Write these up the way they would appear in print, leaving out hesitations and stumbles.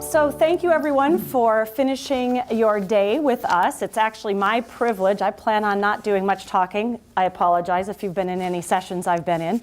So thank you everyone for finishing your day with us. It's actually my privilege. I plan on not doing much talking. I apologize if you've been in any sessions I've been in.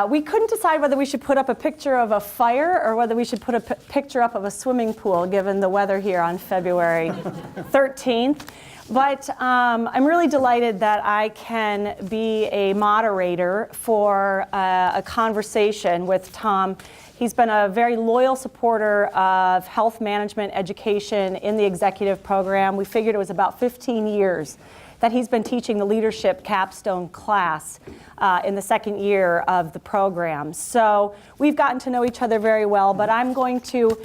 We couldn't decide whether we should put up a picture of a fire or whether we should put a picture up of a swimming pool, given the weather here on February 13th. But I'm really delighted that I can be a moderator for a conversation with Tom. He's been a very loyal supporter of health management education in the executive program. We figured it was about 15 years that he's been teaching the leadership capstone class in the second year of the program. So we've gotten to know each other very well, but I'm going to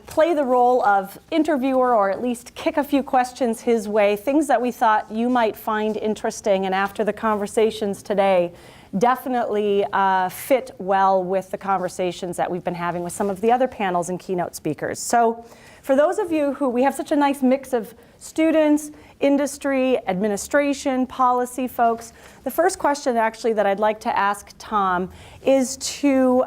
play the role of interviewer, or at least kick a few questions his way, things that we thought you might find interesting, and after the conversations today, definitely fit well with the conversations that we've been having with some of the other panels and keynote speakers. So for those of you who, we have such a nice mix of students, industry, administration, policy folks, the first question actually that I'd like to ask Tom is to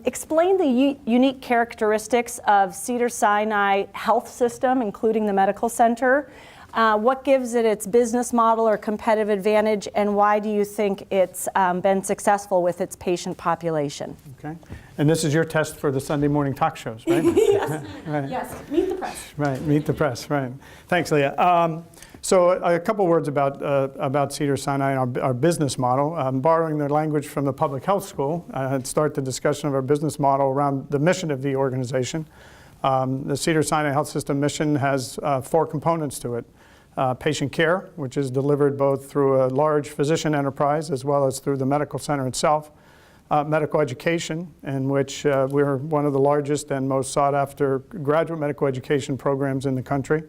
explain the unique characteristics of Cedars-Sinai health system, including the medical center. What gives it its business model or competitive advantage, and why do you think it's been successful with its patient population? Okay. And this is your test for the Sunday morning talk shows, right? Yes. Right. Yes. Meet the press. Right. Meet the press. Right. Thanks, Leah. So a couple words about Cedars-Sinai and our business model. Borrowing their language from the public health school, I'd start the discussion of our business model around the mission of the organization. The Cedars-Sinai Health System mission has 4 components to it. Patient care, which is delivered both through a large physician enterprise as well as through the medical center itself. Medical education, in which we're one of the largest and most sought after graduate medical education programs in the country.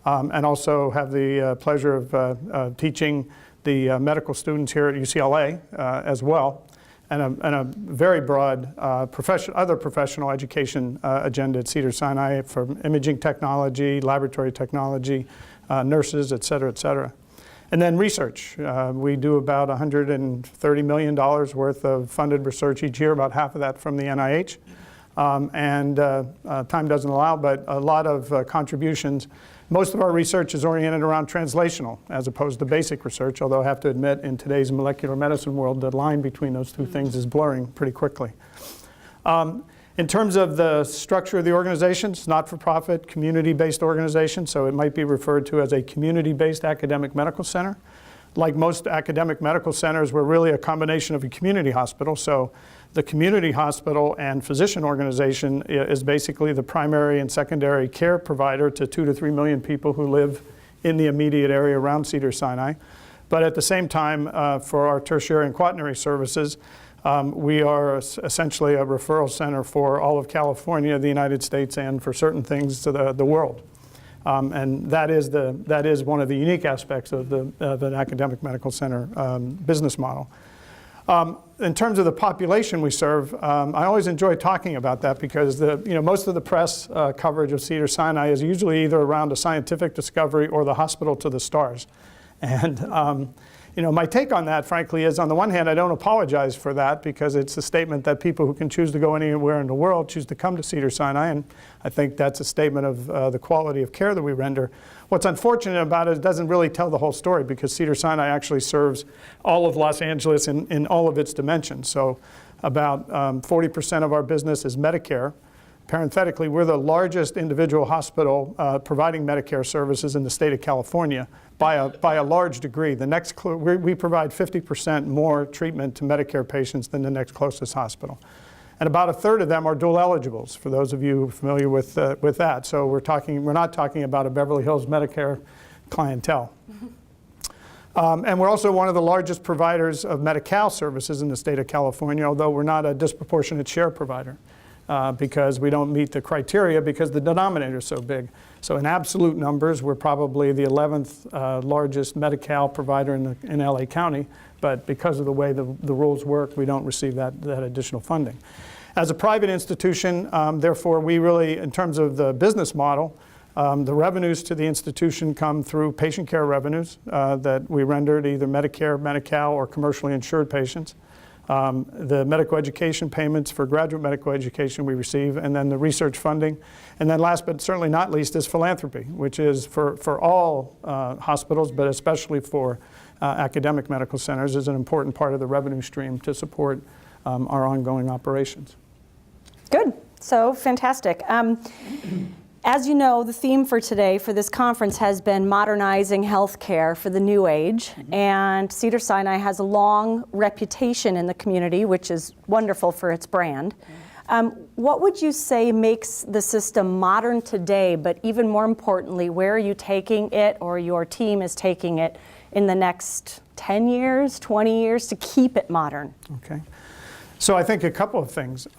And also have the pleasure of teaching the medical students here at UCLA as well. And a very broad other professional education agenda at Cedars-Sinai, from imaging technology, laboratory technology, nurses, et cetera, et cetera. And then research. We do about $130 million worth of funded research each year, about half of that from the NIH. Time doesn't allow, but a lot of contributions. Most of our research is oriented around translational as opposed to basic research, although I have to admit in today's molecular medicine world, the line between those two things is blurring pretty quickly. In terms of the structure of the organization, it's not-for-profit, community-based organization, so it might be referred to as a community-based academic medical center. Like most academic medical centers, we're really a combination of a community hospital. So the community hospital and physician organization is basically the primary and secondary care provider to 2 to 3 million people who live in the immediate area around Cedars-Sinai. But at the same time, for our tertiary and quaternary services, we are essentially a referral center for all of California, the United States, and for certain things to the world. And that is one of the unique aspects of the academic medical center business model. In terms of the population we serve, I always enjoy talking about that because most of the press coverage of Cedars-Sinai is usually either around a scientific discovery or the hospital to the stars. And my take on that, frankly, is on the one hand, I don't apologize for that because it's a statement that people who can choose to go anywhere in the world choose to come to Cedars-Sinai, and I think that's a statement of the quality of care that we render. What's unfortunate about it doesn't really tell the whole story because Cedars-Sinai actually serves all of Los Angeles in all of its dimensions. So about 40% of our business is Medicare. Parenthetically, we're the largest individual hospital providing Medicare services in the state of California by a large degree. We provide 50% more treatment to Medicare patients than the next closest hospital. And about a third of them are dual eligibles, for those of you familiar with that. So we're not talking about a Beverly Hills Medicare clientele. And we're also one of the largest providers of Medi-Cal services in the state of California, although we're not a disproportionate share provider. Because we don't meet the criteria because the denominator is so big. So in absolute numbers, we're probably the 11th largest Medi-Cal provider in LA County, but because of the way the rules work, we don't receive that additional funding. As a private institution, therefore, we really, in terms of the business model, the revenues to the institution come through patient care revenues that we render to either Medicare, Medi-Cal, or commercially insured patients. the medical education payments for graduate medical education we receive, and then the research funding. And then last but certainly not least is philanthropy, which is for all hospitals, but especially for academic medical centers, is an important part of the revenue stream to support our ongoing operations. Good. So fantastic. As you know, the theme for today for this conference has been Modernizing Healthcare for the New Age. And Cedars-Sinai has a long reputation in the community, which is wonderful for its brand. What would you say makes the system modern today, but even more importantly, where are you taking it, or your team is taking it in the next 10 years, 20 years to keep it modern? Okay. So I think a couple of things.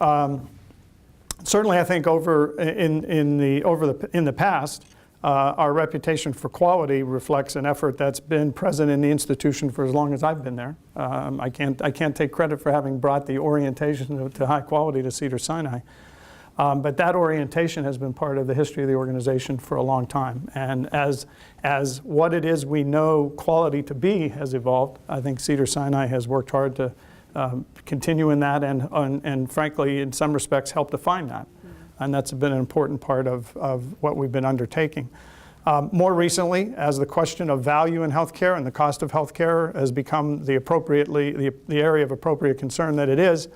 Certainly, I think in the past, our reputation for quality reflects an effort that's been present in the institution for as long as I've been there. I can't take credit for having brought the orientation to high quality to Cedars-Sinai, but that orientation has been part of the history of the organization for a long time. And as what it is we know quality to be has evolved, I think Cedars-Sinai has worked hard to continue in that, and frankly, in some respects, help define that. And that's been an important part of what we've been undertaking. More recently, as the question of value in healthcare and the cost of healthcare has become the area of appropriate concern that it is,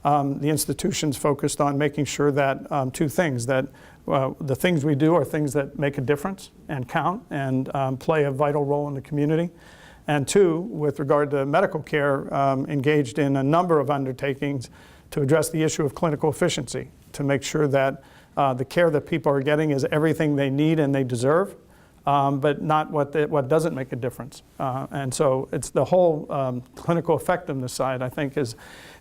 the institution's focused on making sure that two things, that the things we do are things that make a difference and count and play a vital role in the community. And two, with regard to medical care, engaged in a number of undertakings to address the issue of clinical efficiency, to make sure that the care that people are getting is everything they need and they deserve, but not what doesn't make a difference. And so it's the whole clinical effectiveness side, I think, is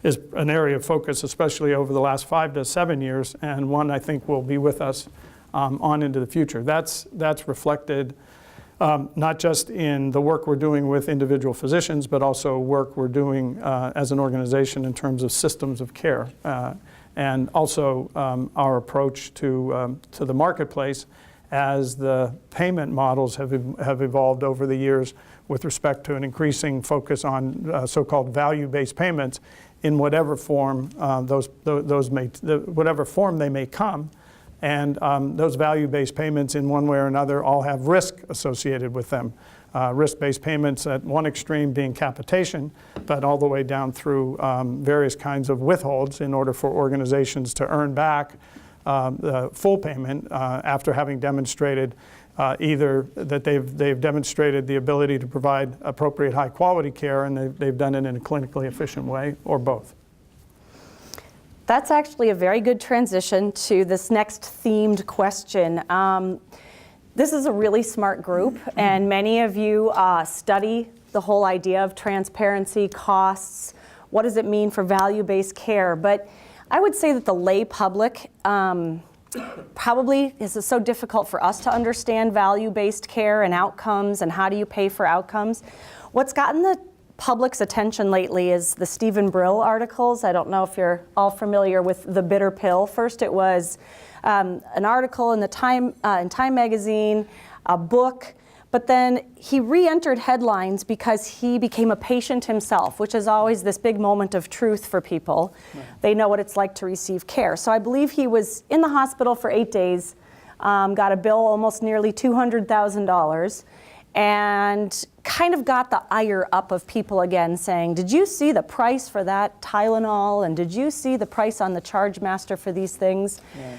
an area of focus, especially over the last 5 to 7 years, and one I think will be with us on into the future. That's reflected not just in the work we're doing with individual physicians, but also work we're doing as an organization in terms of systems of care, and also our approach to the marketplace as the payment models have evolved over the years with respect to an increasing focus on so-called value-based payments in whatever form whatever form they may come. And those value-based payments in one way or another all have risk associated with them. Risk-based payments at one extreme being capitation, but all the way down through various kinds of withholds in order for organizations to earn back the full payment after having demonstrated either that they've demonstrated the ability to provide appropriate high-quality care and they've done it in a clinically efficient way, or both. That's actually a very good transition to this next themed question. This is a really smart group, and many of you study the whole idea of transparency, costs, what does it mean for value-based care. But I would say that the lay public probably is so difficult for us to understand value-based care and outcomes and how do you pay for outcomes. What's gotten the public's attention lately is the Stephen Brill articles. I don't know if you're all familiar with The Bitter Pill. First it was an article in Time magazine, a book, but then he re-entered headlines because he became a patient himself, which is always this big moment of truth for people. Right. They know what it's like to receive care. So I believe he was in the hospital for 8 days, got a bill almost nearly $200,000, and kind of got the ire up of people again saying, did you see the price for that Tylenol? And did you see the price on the charge master for these things? Yeah.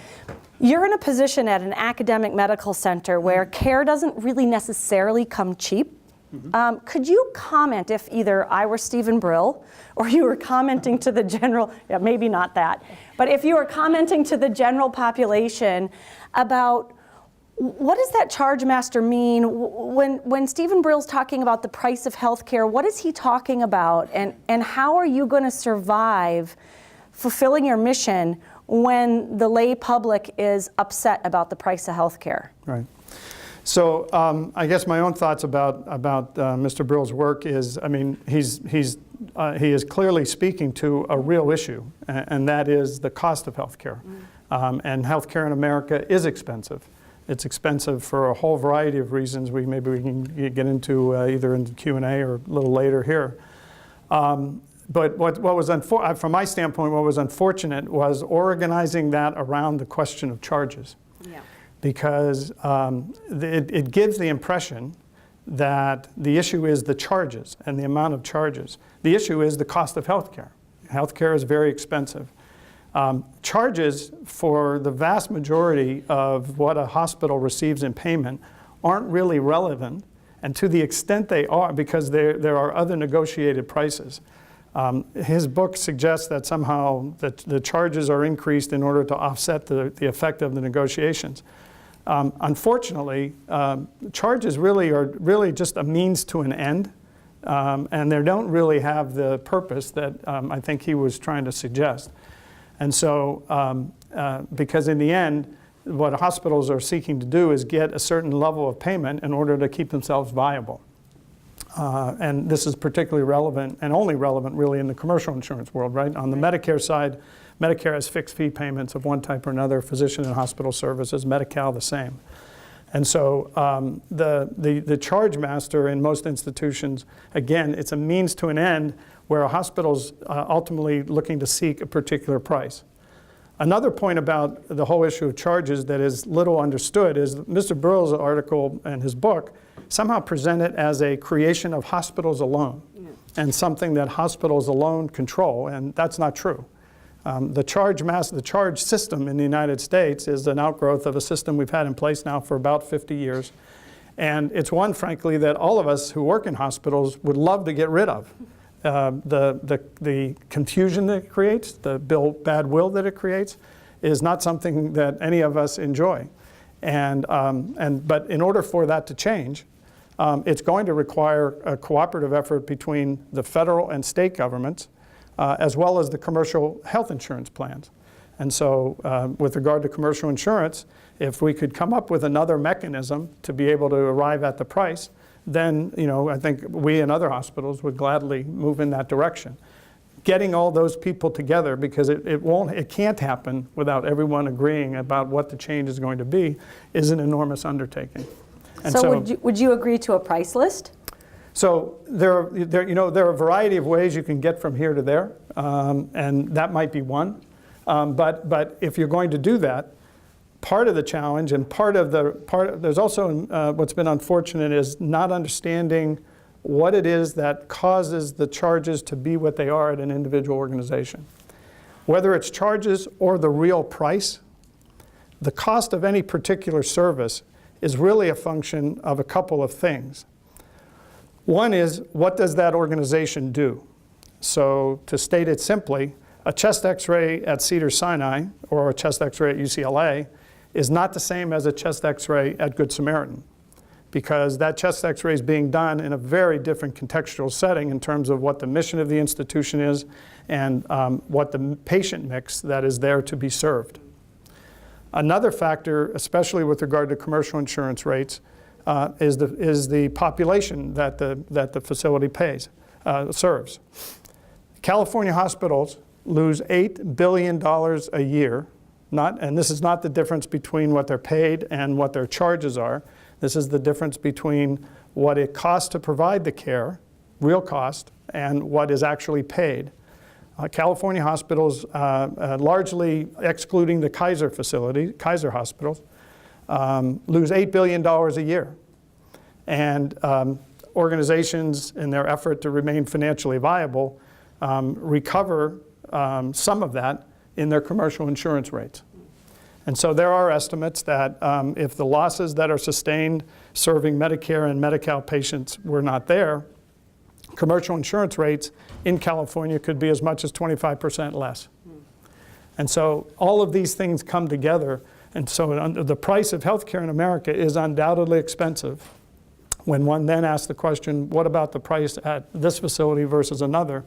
You're in a position at an academic medical center where care doesn't really necessarily come cheap. Mm-hmm. Could you comment, if either I were Stephen Brill or you were commenting to the general, yeah, maybe not that, but if you were commenting to the general population about what does that charge master mean? When Stephen Brill's talking about the price of healthcare, what is he talking about? And how are you going to survive fulfilling your mission when the lay public is upset about the price of healthcare? Right. So I guess my own thoughts about Mr. Brill's work is, I mean, he is clearly speaking to a real issue, and that is the cost of healthcare. And healthcare in America is expensive. It's expensive for a whole variety of reasons. Maybe we can get into either in the Q&A or a little later here. But what was from my standpoint, what was unfortunate was organizing that around the question of charges. Yeah. Because it gives the impression that the issue is the charges and the amount of charges. The issue is the cost of healthcare. Healthcare is very expensive. Charges for the vast majority of what a hospital receives in payment aren't really relevant, and to the extent they are, because there are other negotiated prices. His book suggests that somehow the charges are increased in order to offset the effect of the negotiations. Unfortunately, charges really are just a means to an end, and they don't really have the purpose that I think he was trying to suggest. And so, because in the end, what hospitals are seeking to do is get a certain level of payment in order to keep themselves viable. And this is particularly relevant, and only relevant really in the commercial insurance world, right? On the Medicare side, Medicare has fixed fee payments of one type or another, physician and hospital services, Medi-Cal the same. And so the charge master in most institutions, again, it's a means to an end where a hospital's ultimately looking to seek a particular price. Another point about the whole issue of charges that is little understood is Mr. Burrell's article and his book somehow present it as a creation of hospitals alone and something that hospitals alone control, and that's not true. The charge system in the United States is an outgrowth of a system we've had in place now for about 50 years. And it's one, frankly, that all of us who work in hospitals would love to get rid of. The confusion that it creates, the bad will that it creates, is not something that any of us enjoy. But in order for that to change, it's going to require a cooperative effort between the federal and state governments, as well as the commercial health insurance plans. And so with regard to commercial insurance, if we could come up with another mechanism to be able to arrive at the price, then I think we and other hospitals would gladly move in that direction. Getting all those people together, because it can't happen without everyone agreeing about what the change is going to be, is an enormous undertaking. And so would you agree to a price list? So there are a variety of ways you can get from here to there, and that might be one. But if you're going to do that, part of the challenge and there's also what's been unfortunate is not understanding what it is that causes the charges to be what they are at an individual organization. Whether it's charges or the real price, the cost of any particular service is really a function of a couple of things. One is, what does that organization do? So to state it simply, a chest x-ray at Cedars-Sinai or a chest x-ray at UCLA is not the same as a chest x-ray at Good Samaritan, because that chest x-ray is being done in a very different contextual setting in terms of what the mission of the institution is and what the patient mix that is there to be served. Another factor, especially with regard to commercial insurance rates, is the population that the facility serves. California hospitals lose $8 billion a year, and this is not the difference between what they're paid and what their charges are. This is the difference between what it costs to provide the care, real cost, and what is actually paid. California hospitals, largely excluding the Kaiser hospitals, lose $8 billion a year. And organizations, in their effort to remain financially viable, recover some of that in their commercial insurance rates. And so there are estimates that if the losses that are sustained serving Medicare and Medi-Cal patients were not there, commercial insurance rates in California could be as much as 25% less. And so all of these things come together. And so the price of healthcare in America is undoubtedly expensive. When one then asks the question, what about the price at this facility versus another,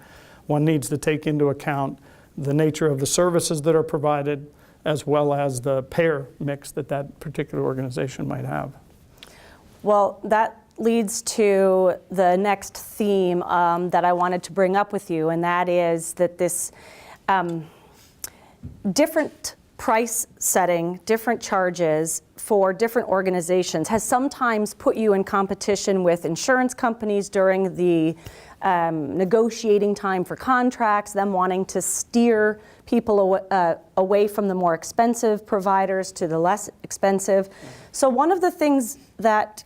one needs to take into account the nature of the services that are provided, as well as the payer mix that particular organization might have. Well, that leads to the next theme that I wanted to bring up with you, and that is that this different price setting, different charges for different organizations has sometimes put you in competition with insurance companies during the negotiating time for contracts, them wanting to steer people away from the more expensive providers to the less expensive. So one of the things that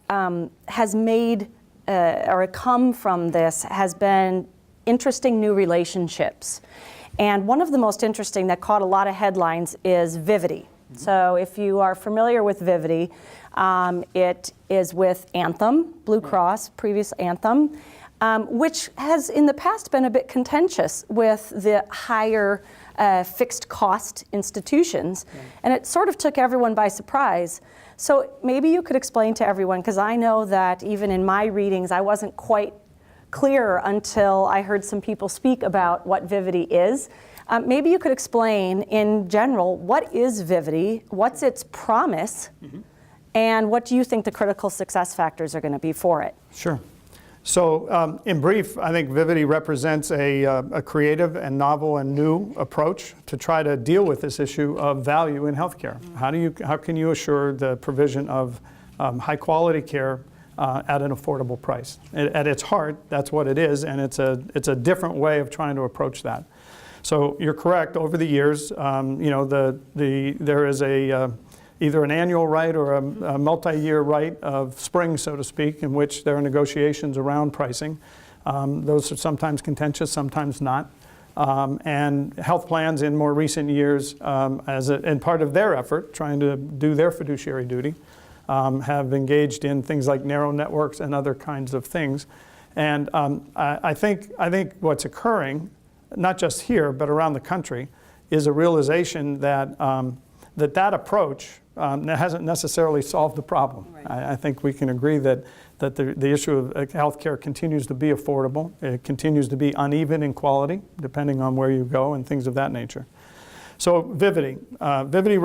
has made or come from this has been interesting new relationships. And one of the most interesting that caught a lot of headlines is Vivity. So if you are familiar with Vivity, it is with Anthem, Blue Cross, previous Anthem, which has in the past been a bit contentious with the higher fixed cost institutions. And it sort of took everyone by surprise. So maybe you could explain to everyone, because I know that even in my readings, I wasn't quite clear until I heard some people speak about what Vivity is. Maybe you could explain in general, what is Vivity, what's its promise, and what do you think the critical success factors are going to be for it? Sure. So in brief, I think Vivity represents a creative and novel and new approach to try to deal with this issue of value in healthcare. How can you assure the provision of high quality care at an affordable price? At its heart, that's what it is, and it's a different way of trying to approach that. So you're correct. Over the years, there is either an annual right or a multi-year right of spring, so to speak, in which there are negotiations around pricing. Those are sometimes contentious, sometimes not. And health plans in more recent years, and part of their effort, trying to do their fiduciary duty, have engaged in things like narrow networks and other kinds of things. And I think what's occurring, not just here, but around the country, is a realization that that approach hasn't necessarily solved the problem. Right. I think we can agree that the issue of healthcare continues to be affordable. It continues to be uneven in quality, depending on where you go and things of that nature. So Vivity. Vivity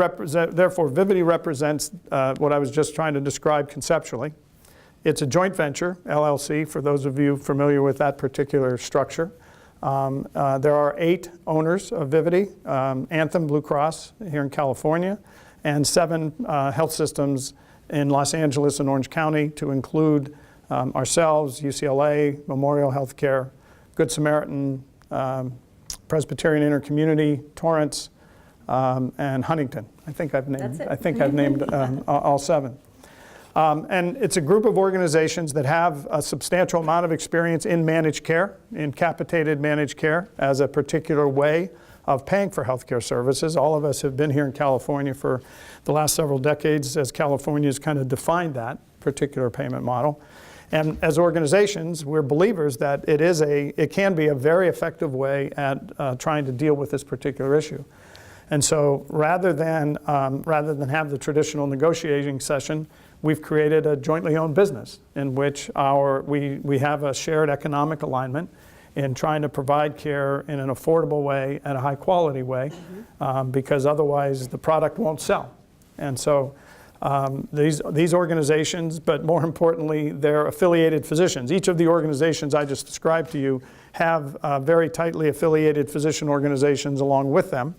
represents what I was just trying to describe conceptually. It's a joint venture, LLC, for those of you familiar with that particular structure. There are 8 owners of Vivity, Anthem, Blue Cross here in California, and 7 health systems in Los Angeles and Orange County, to include ourselves, UCLA, Memorial Healthcare, Good Samaritan, Presbyterian Intercommunity, Torrance, and Huntington. I think I've named all 7. And it's a group of organizations that have a substantial amount of experience in managed care, in capitated managed care, as a particular way of paying for healthcare services. All of us have been here in California for the last several decades, as California has kind of defined that particular payment model. And as organizations, we're believers that it can be a very effective way at trying to deal with this particular issue. And so rather than have the traditional negotiating session, we've created a jointly owned business in which we have a shared economic alignment in trying to provide care in an affordable way and a high quality way, because otherwise the product won't sell. And so these organizations, but more importantly, they're affiliated physicians. Each of the organizations I just described to you have very tightly affiliated physician organizations along with them.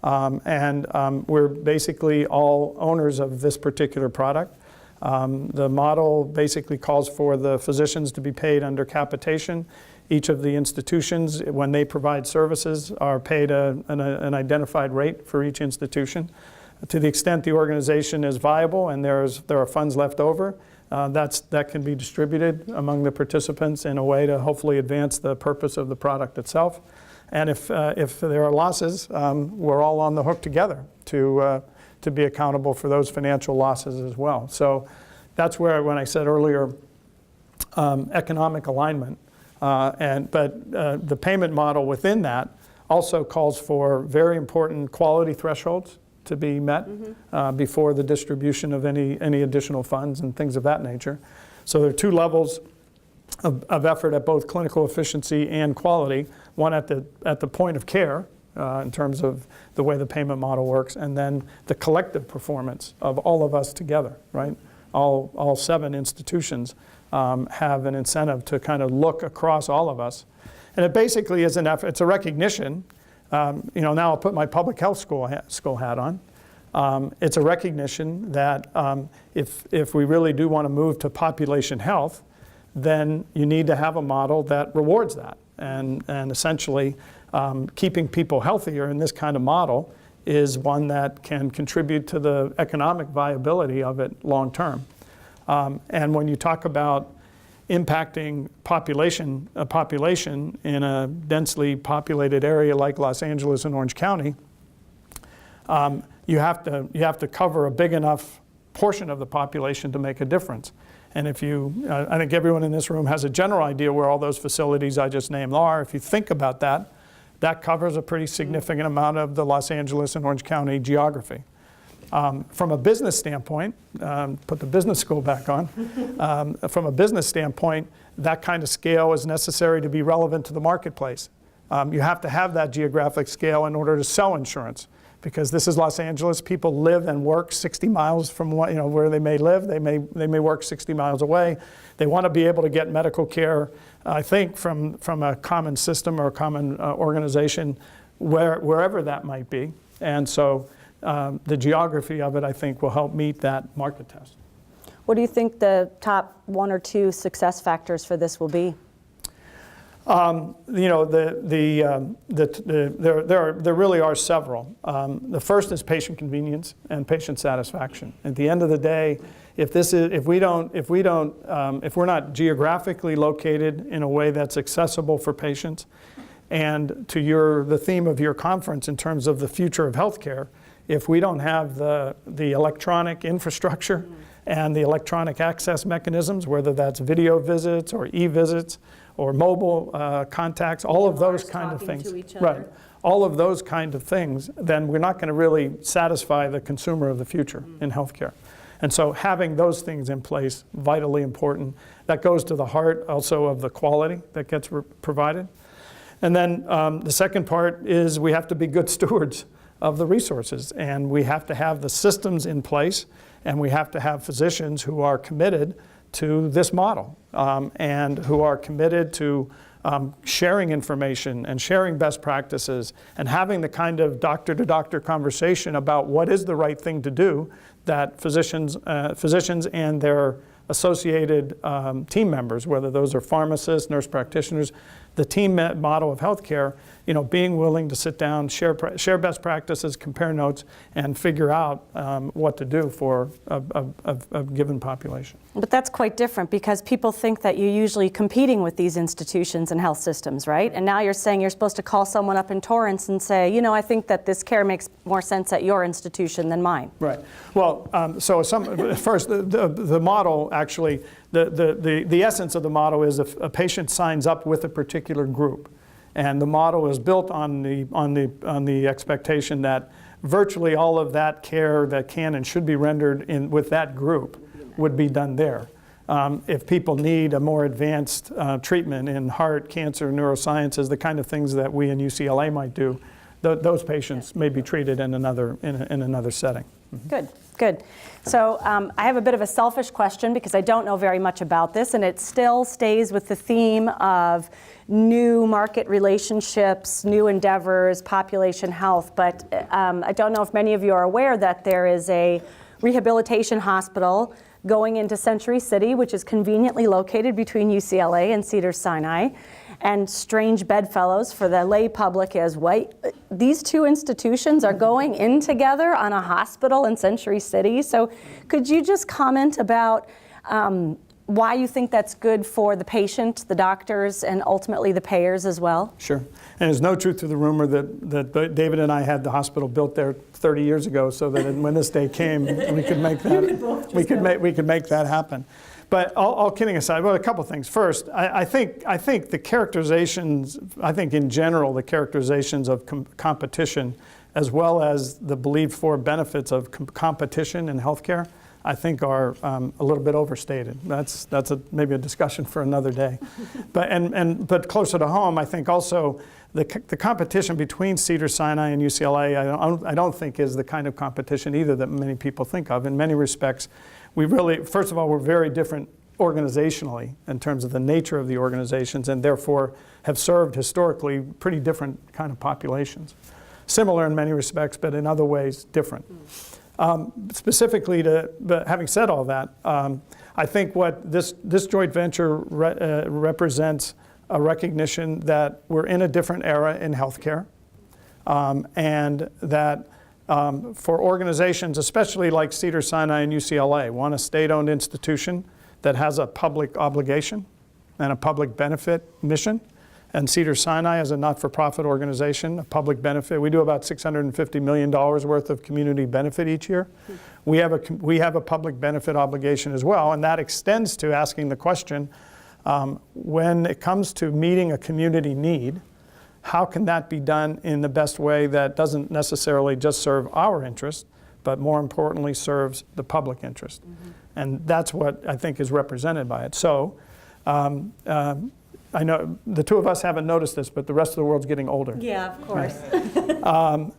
We're basically all owners of this particular product. The model basically calls for the physicians to be paid under capitation. Each of the institutions, when they provide services, are paid an identified rate for each institution. To the extent the organization is viable and there are funds left over, that can be distributed among the participants in a way to hopefully advance the purpose of the product itself. And if there are losses, we're all on the hook together to be accountable for those financial losses as well. So that's where, when I said earlier, economic alignment, but the payment model within that also calls for very important quality thresholds to be met before the distribution of any additional funds and things of that nature. So there are 2 levels of effort at both clinical efficiency and quality. One at the point of care, in terms of the way the payment model works, and then the collective performance of all of us together, right? All 7 institutions have an incentive to kind of look across all of us. And it basically is an effort, it's a recognition now I'll put my public health school hat on. It's a recognition that if we really do want to move to population health, then you need to have a model that rewards that. And essentially, keeping people healthier in this kind of model is one that can contribute to the economic viability of it long term. And when you talk about impacting a population in a densely populated area like Los Angeles and Orange County, you have to cover a big enough portion of the population to make a difference. And if I think everyone in this room has a general idea where all those facilities I just named are. If you think about that, that covers a pretty significant amount of the Los Angeles and Orange County geography. From a business standpoint, put the business school back on, from a business standpoint, that kind of scale is necessary to be relevant to the marketplace. You have to have that geographic scale in order to sell insurance, because this is Los Angeles. People live and work 60 miles from where they may live. They may work 60 miles away. They want to be able to get medical care, I think, from a common system or a common organization, wherever that might be. And so the geography of it, I think, will help meet that market test. What do you think the top 1 or 2 success factors for this will be? There really are several. The first is patient convenience and patient satisfaction. At the end of the day, if we're not geographically located in a way that's accessible for patients, and to the theme of your conference in terms of the future of healthcare, if we don't have the electronic infrastructure and the electronic access mechanisms, whether that's video visits or e-visits or mobile contacts, all of those kind of things, right? All of those kind of things, then we're not going to really satisfy the consumer of the future in healthcare. And so having those things in place, vitally important. That goes to the heart also of the quality that gets provided. And then the second part is we have to be good stewards of the resources, and we have to have the systems in place, and we have to have physicians who are committed to this model and who are committed to sharing information and sharing best practices and having the kind of doctor-to-doctor conversation about what is the right thing to do that physicians and their associated team members, whether those are pharmacists, nurse practitioners, the team model of healthcare, being willing to sit down, share best practices, compare notes, and figure out what to do for a given population. But that's quite different, because people think that you're usually competing with these institutions and health systems, right? And now you're saying you're supposed to call someone up in Torrance and say, I think that this care makes more sense at your institution than mine. Right. Well, first, the model actually, the essence of the model is if a patient signs up with a particular group. And the model is built on the expectation that virtually all of that care that can and should be rendered with that group would be done there. If people need a more advanced treatment in heart, cancer, neurosciences, the kind of things that we in UCLA might do, those patients may be treated in another setting. Mm-hmm. Good. So I have a bit of a selfish question, because I don't know very much about this, and it still stays with the theme of new market relationships, new endeavors, population health. But I don't know if many of you are aware that there is a rehabilitation hospital going into Century City, which is conveniently located between UCLA and Cedars-Sinai. And strange bedfellows for the lay public is, wait, these two institutions are going in together on a hospital in Century City. So could you just comment about why you think that's good for the patient, the doctors, and ultimately the payers as well? Sure. And there's no truth to the rumor that David and I had the hospital built there 30 years ago, so that when this day came, we could make that we could make that happen. But all kidding aside, well, a couple things. First, I think the characterizations, in general, the characterizations of competition, as well as the believed for benefits of competition in healthcare, I think are a little bit overstated. That's maybe a discussion for another day. But closer to home, I think also the competition between Cedars-Sinai and UCLA, I don't think is the kind of competition either that many people think of. In many respects, first of all, we're very different organizationally in terms of the nature of the organizations, and therefore have served historically pretty different kind of populations. Similar in many respects, but in other ways different. Specifically, but having said all that, I think what this joint venture represents a recognition that we're in a different era in healthcare, and that for organizations, especially like Cedars-Sinai and UCLA, one a state-owned institution that has a public obligation and a public benefit mission, and Cedars-Sinai as a not-for-profit organization, a public benefit. We do about $650 million worth of community benefit each year. We have a public benefit obligation as well, and that extends to asking the question, when it comes to meeting a community need, how can that be done in the best way that doesn't necessarily just serve our interest, but more importantly serves the public interest? And that's what I think is represented by it. So I know the two of us haven't noticed this, but the rest of the world's getting older. Yeah, of course.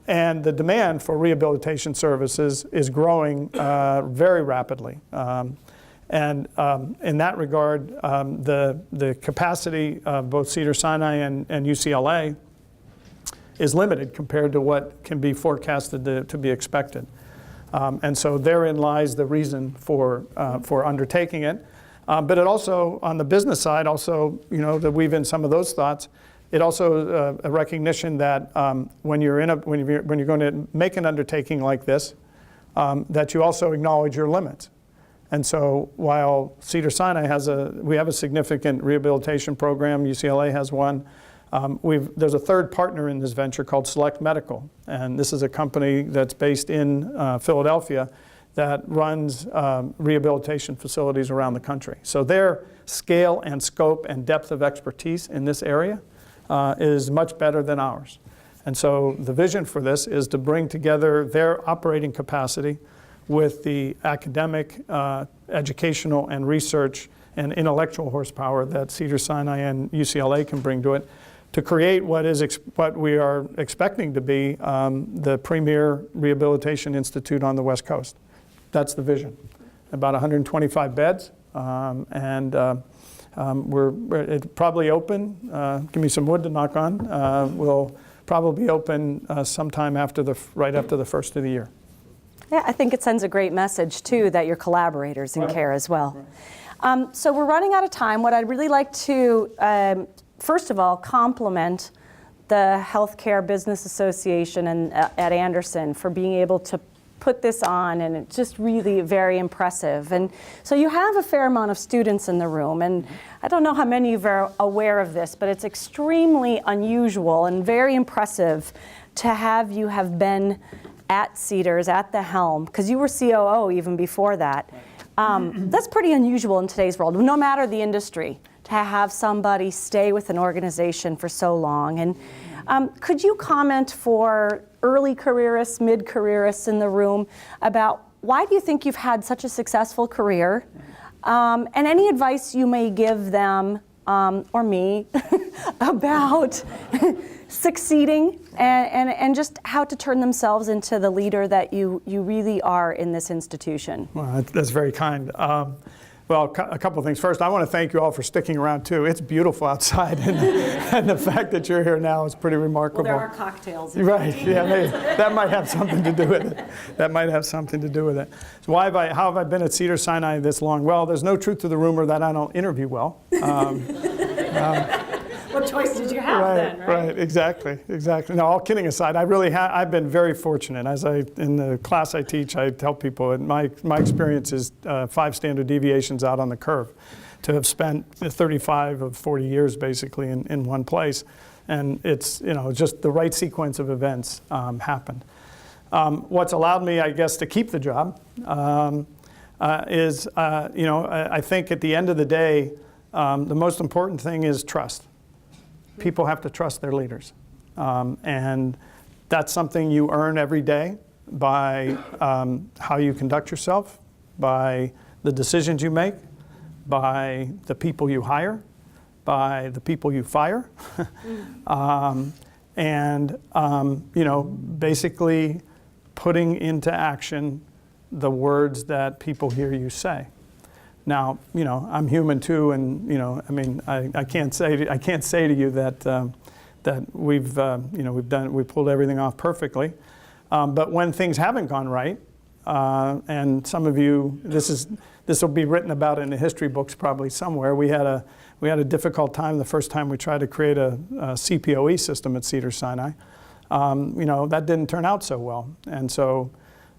And the demand for rehabilitation services is growing very rapidly. And in that regard, the capacity of both Cedars-Sinai and UCLA is limited compared to what can be forecasted to be expected. And so therein lies the reason for undertaking it. But it also, on the business side, also, to weave in some of those thoughts, it also a recognition that when you're going to make an undertaking like this, that you also acknowledge your limits. And so while Cedars-Sinai we have a significant rehabilitation program, UCLA has one. There's a third partner in this venture called Select Medical, and this is a company that's based in Philadelphia that runs rehabilitation facilities around the country. So their scale and scope and depth of expertise in this area is much better than ours. And so the vision for this is to bring together their operating capacity with the academic, educational, and research and intellectual horsepower that Cedars-Sinai and UCLA can bring to it, to create what we are expecting to be the premier rehabilitation institute on the West Coast. That's the vision. About 125 beds, and it's probably open. Give me some wood to knock on. We'll probably be open sometime right after the first of the year. Yeah, I think it sends a great message, too, that you're collaborators in care as well. Right. So we're running out of time. What I'd really like to, first of all, compliment the Healthcare Business Association at Anderson for being able to put this on, and it's just really very impressive. And so you have a fair amount of students in the room, and I don't know how many of you are aware of this, but it's extremely unusual and very impressive to have you have been at Cedars, at the helm, because you were COO even before that. That's pretty unusual in today's world, no matter the industry, to have somebody stay with an organization for so long. And could you comment for early careerists, mid-careerists in the room about why do you think you've had such a successful career? And any advice you may give them, or me, about succeeding and just how to turn themselves into the leader that you really are in this institution. Well, that's very kind. Well, a couple of things. First, I want to thank you all for sticking around, too. It's beautiful outside, and the fact that you're here now is pretty remarkable. Well, there are cocktails. Right, yeah, that might have something to do with it. That might have something to do with it. So how have I been at Cedars-Sinai this long? Well, there's no truth to the rumor that I don't interview well. What choice did you have then, right? Right, exactly. No, all kidding aside, I've been very fortunate. In the class I teach, I tell people, my experience is 5 standard deviations out on the curve. To have spent 35 of 40 years basically in one place, and it's just the right sequence of events happened. What's allowed me, I guess, to keep the job is, I think at the end of the day, the most important thing is trust. People have to trust their leaders. And that's something you earn every day by how you conduct yourself, by the decisions you make, by the people you hire, by the people you fire, basically putting into action the words that people hear you say. Now, I'm human too, and I mean, I can't say to you that that we pulled everything off perfectly. But when things haven't gone right, and some of you, this will be written about in the history books probably somewhere. We had a difficult time the first time we tried to create a CPOE system at Cedars-Sinai. That didn't turn out so well, and so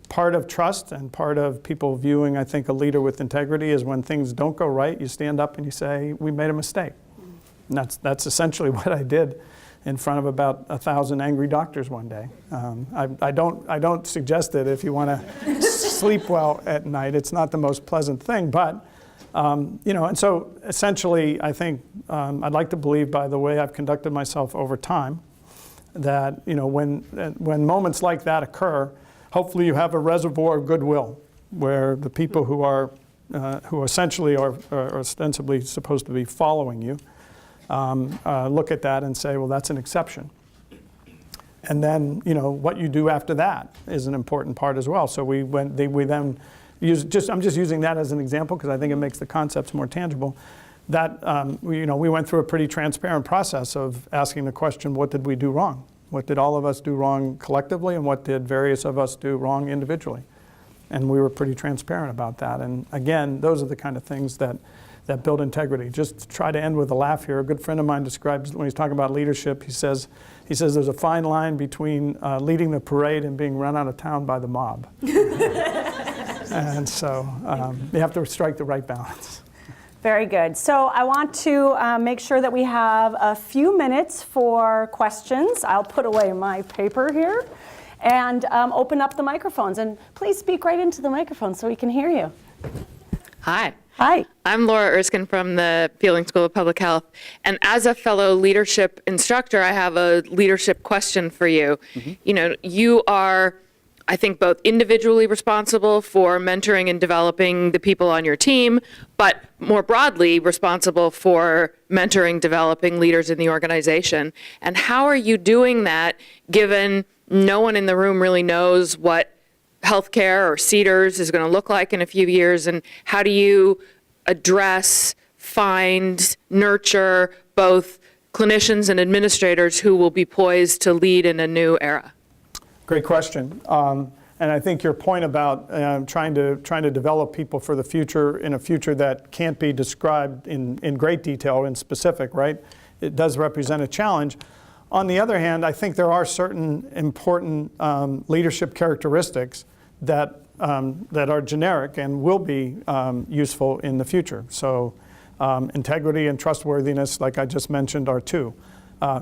part of trust and part of people viewing, I think, a leader with integrity is when things don't go right, you stand up and you say, we made a mistake. And that's essentially what I did in front of about 1,000 angry doctors one day. I don't suggest it if you want to sleep well at night. It's not the most pleasant thing, but and so essentially, I think I'd like to believe, by the way I've conducted myself over time, that when moments like that occur, hopefully you have a reservoir of goodwill, where the people who essentially are ostensibly supposed to be following you look at that and say, well, that's an exception. And then what you do after that is an important part as well. So we then use I'm just using that as an example because I think it makes the concepts more tangible. That we went through a pretty transparent process of asking the question, what did we do wrong? What did all of us do wrong collectively, and what did various of us do wrong individually? And we were pretty transparent about that. And again, those are the kind of things that build integrity. Just to try to end with a laugh here. A good friend of mine describes, when he's talking about leadership, he says there's a fine line between leading the parade and being run out of town by the mob. And so you have to strike the right balance. Very good. So I want to make sure that we have a few minutes for questions. I'll put away my paper here and open up the microphones. And please speak right into the microphone so we can hear you. Hi. Hi. I'm Laura Erskine from the Fielding School of Public Health. And as a fellow leadership instructor, I have a leadership question for you. Mm-hmm. You are, I think, both individually responsible for mentoring and developing the people on your team, but more broadly responsible for mentoring, developing leaders in the organization. And how are you doing that, given no one in the room really knows what healthcare or Cedars is going to look like in a few years, and how do you address, find, nurture both clinicians and administrators who will be poised to lead in a new era? Great question. And I think your point about trying to develop people for the future, in a future that can't be described in great detail and specific, right? It does represent a challenge. On the other hand, I think there are certain important leadership characteristics that are generic and will be useful in the future. So integrity and trustworthiness, like I just mentioned, are two.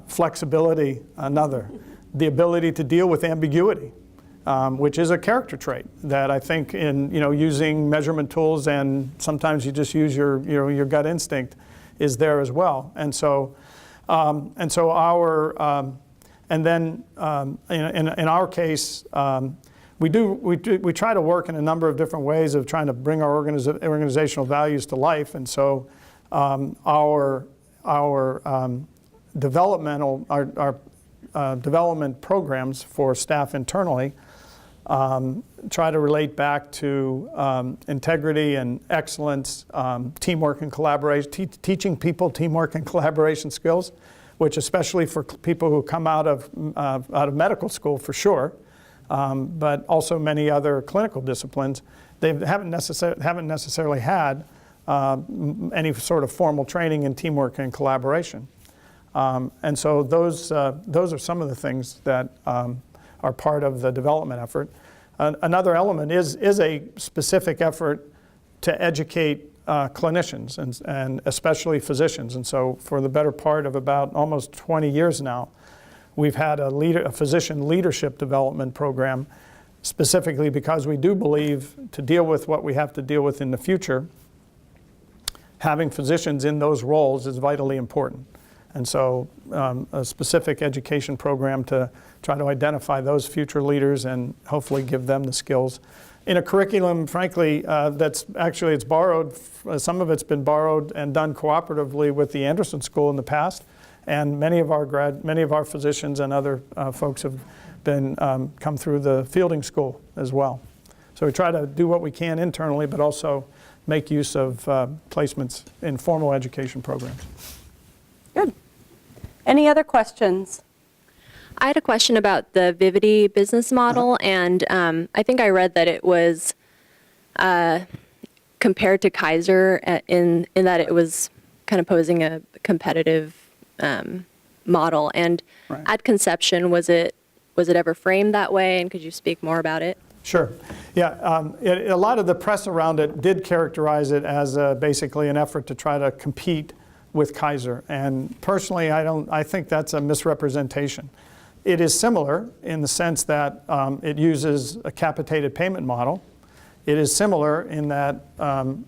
Flexibility, another. The ability to deal with ambiguity, which is a character trait that I think in using measurement tools, and sometimes you just use your gut instinct, is there as well. And so our and then in our case, we try to work in a number of different ways of trying to bring our organizational values to life. And so our development programs for staff internally try to relate back to integrity and excellence, teamwork and collaboration, teaching people teamwork and collaboration skills, which especially for people who come out of medical school for sure, but also many other clinical disciplines, they haven't necessarily had any sort of formal training in teamwork and collaboration. And so those are some of the things that are part of the development effort. Another element is a specific effort to educate clinicians and especially physicians. And so for the better part of about almost 20 years now, we've had a physician leadership development program, specifically because we do believe to deal with what we have to deal with in the future, having physicians in those roles is vitally important. And so a specific education program to try to identify those future leaders and hopefully give them the skills. In a curriculum, frankly, it's borrowed, some of it's been borrowed and done cooperatively with the Anderson School in the past. And many of our physicians and other folks have been come through the Fielding School as well. So we try to do what we can internally, but also make use of placements in formal education programs. Good. Any other questions? I had a question about the Vivity business model, and I think I read that it was compared to Kaiser in that it was kind of posing a competitive model. And Right. at conception, was it ever framed that way? And could you speak more about it? Sure. Yeah, a lot of the press around it did characterize it as basically an effort to try to compete with Kaiser. And personally, I think that's a misrepresentation. It is similar in the sense that it uses a capitated payment model. It is similar in that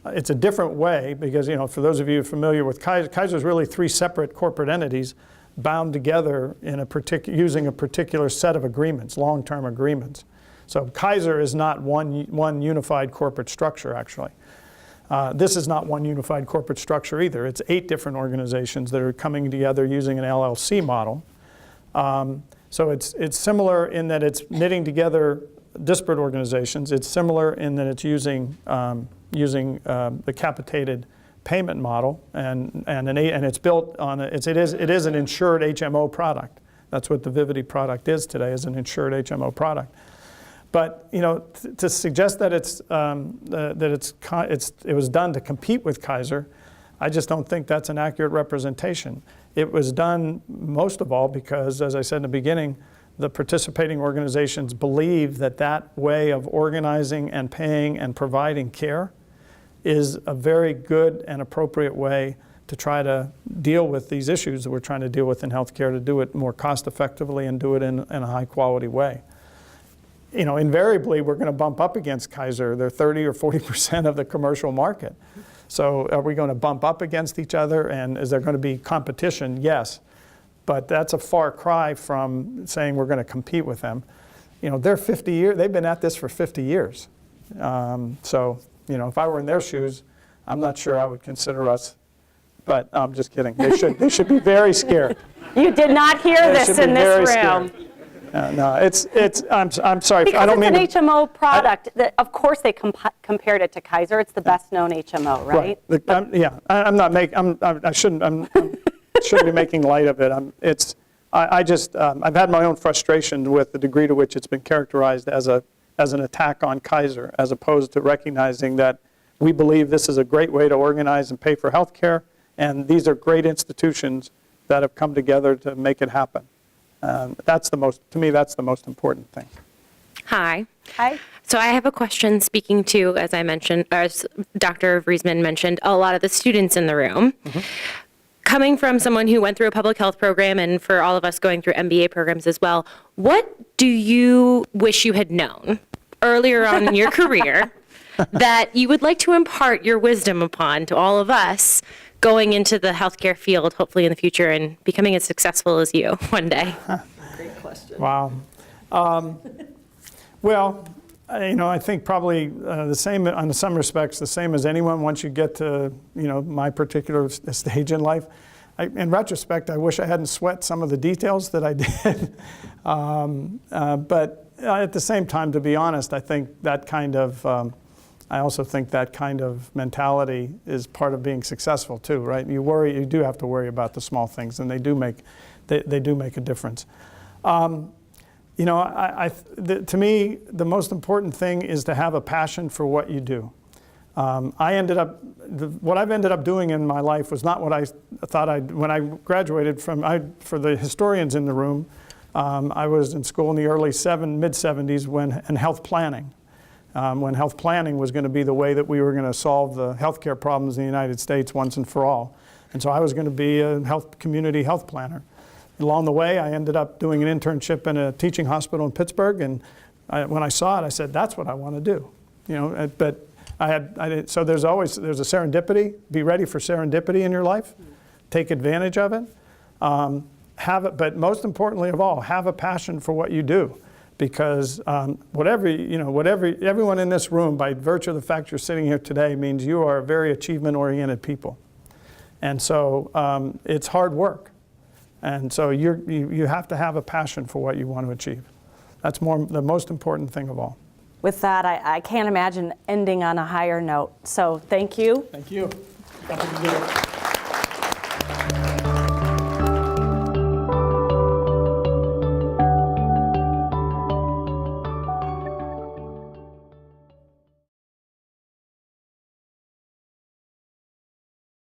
it's a different way because, for those of you familiar with Kaiser, Kaiser's really 3 separate corporate entities bound together in using a particular set of agreements, long-term agreements. So Kaiser is not one unified corporate structure, actually. This is not one unified corporate structure either. It's 8 different organizations that are coming together using an LLC model. So it's similar in that it's knitting together disparate organizations. It's similar in that it's using the capitated payment model, and it's built on it is an insured HMO product. That's what the Vivity product is today, is an insured HMO product. But to suggest that it was done to compete with Kaiser, I just don't think that's an accurate representation. It was done most of all because, as I said in the beginning, the participating organizations believe that way of organizing and paying and providing care is a very good and appropriate way to try to deal with these issues that we're trying to deal with in healthcare, to do it more cost effectively and do it in a high quality way. Invariably, we're going to bump up against Kaiser. They're 30 or 40% of the commercial market. So are we going to bump up against each other, and is there going to be competition? Yes. But that's a far cry from saying we're going to compete with them. They're 50 years, they've been at this for 50 years. So, if I were in their shoes, I'm not sure I would consider us, but I'm just kidding. They should be very scared. You did not hear this in this room. No, I'm sorry. Because I don't mean it's an HMO product. Of course, they compared it to Kaiser. It's the best-known HMO, right? I shouldn't be making light of it. I've had my own frustration with the degree to which it's been characterized as an attack on Kaiser, as opposed to recognizing that we believe this is a great way to organize and pay for health care, and these are great institutions that have come together to make it happen. To me, that's the most important thing. Hi. Hi. So I have a question speaking to, as I mentioned, as Dr. Vriesman mentioned, a lot of the students in the room. Mm-hmm. Coming from someone who went through a public health program, and for all of us going through MBA programs as well, what do you wish you had known earlier on in your career that you would like to impart your wisdom upon to all of us going into the healthcare field, hopefully in the future, and becoming as successful as you one day? Great question. Wow. Well, I think probably the same, in some respects, the same as anyone once you get to, my particular stage in life. In retrospect, I wish I hadn't sweat some of the details that I did. But at the same time, to be honest, I think that kind of, I also think that kind of mentality is part of being successful too, right? You do have to worry about the small things, and they do make a difference. To me, the most important thing is to have a passion for what you do. What I've ended up doing in my life was not what I thought when I graduated for the historians in the room, I was in school in the mid-70s in health planning. When health planning was going to be the way that we were going to solve the healthcare problems in the United States once and for all. And so I was going to be a community health planner. Along the way, I ended up doing an internship in a teaching hospital in Pittsburgh, and when I saw it, I said, that's what I want to do. But so there's a serendipity. Be ready for serendipity in your life. Take advantage of it. But most importantly of all, have a passion for what you do. Because everyone in this room, by virtue of the fact you're sitting here today, means you are very achievement-oriented people. And so it's hard work. And so you have to have a passion for what you want to achieve. That's the most important thing of all. with that, I can't imagine ending on a higher note. So thank you. Thank you. Happy to do it.